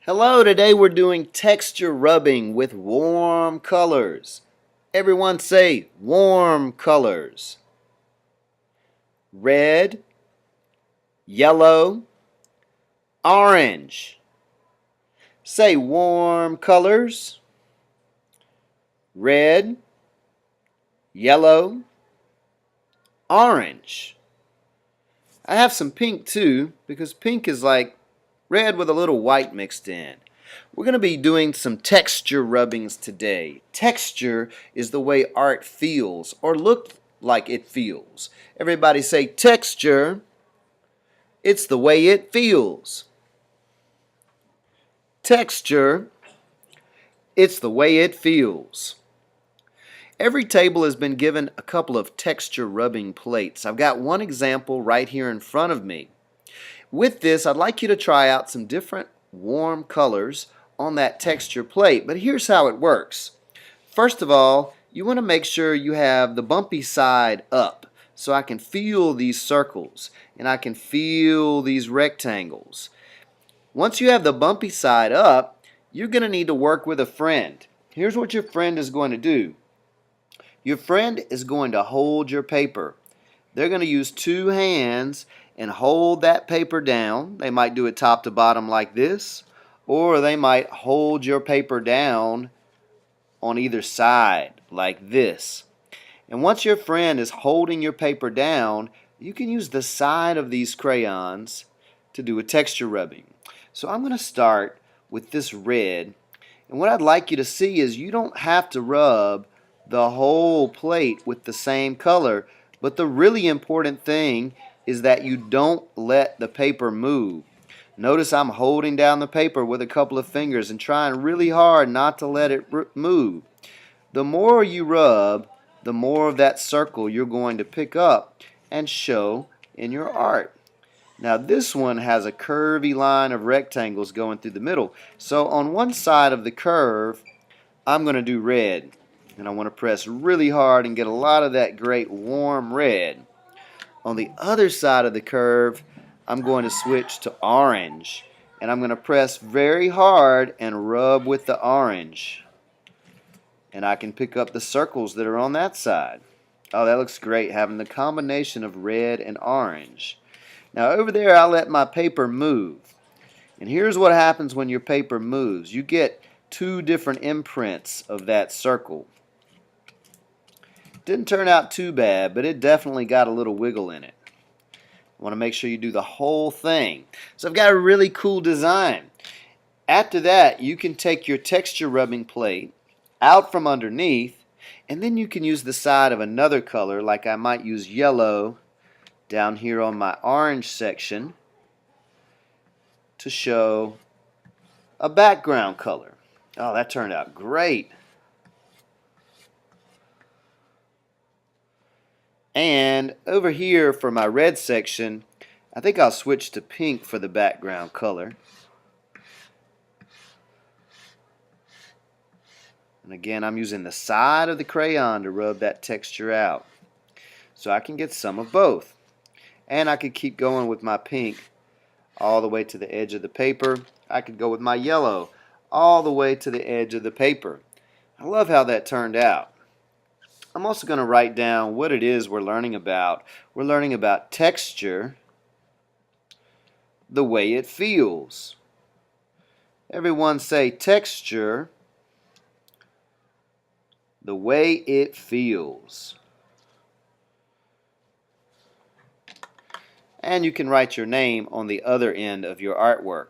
Hello, today we're doing texture rubbing with warm colors. Everyone say warm colors. Red, yellow, orange. Say warm colors. Red, yellow, orange. I have some pink too, because pink is like red with a little white mixed in. We're going to be doing some texture rubbings today. Texture is the way art feels or looks like it feels. Everybody say texture. It's the way it feels. Texture. It's the way it feels. Every table has been given a couple of texture rubbing plates. I've got one example right here in front of me. With this, I'd like you to try out some different warm colors on that texture plate, but here's how it works. First of all, you want to make sure you have the bumpy side up so I can feel these circles and I can feel these rectangles. Once you have the bumpy side up, you're going to need to work with a friend. Here's what your friend is going to do. Your friend is going to hold your paper. They're going to use two hands and hold that paper down. They might do it top to bottom like this, or they might hold your paper down on either side like this. And once your friend is holding your paper down, you can use the side of these crayons to do a texture rubbing. So I'm going to start with this red, and what I'd like you to see is you don't have to rub the whole plate with the same color, but the really important thing is that you don't let the paper move. Notice I'm holding down the paper with a couple of fingers and trying really hard not to let it move. The more you rub, the more of that circle you're going to pick up and show in your art. Now this one has a curvy line of rectangles going through the middle. So on one side of the curve, I'm going to do red. And I want to press really hard and get a lot of that great warm red. On the other side of the curve, I'm going to switch to orange. And I'm going to press very hard and rub with the orange. And I can pick up the circles that are on that side. Oh, that looks great, having the combination of red and orange. Now over there, I'll let my paper move. And here's what happens when your paper moves. You get two different imprints of that circle. Didn't turn out too bad, but it definitely got a little wiggle in it. I want to make sure you do the whole thing. So I've got a really cool design. After that, you can take your texture rubbing plate out from underneath, and then you can use the side of another color, like I might use yellow down here on my orange section to show a background color. Oh, that turned out great. And over here for my red section, I think I'll switch to pink for the background color. And again, I'm using the side of the crayon to rub that texture out. So I can get some of both. And I could keep going with my pink all the way to the edge of the paper. I could go with my yellow all the way to the edge of the paper. I love how that turned out. I'm also going to write down what it is we're learning about. We're learning about texture, the way it feels. Everyone say texture, the way it feels. And you can write your name on the other end of your artwork.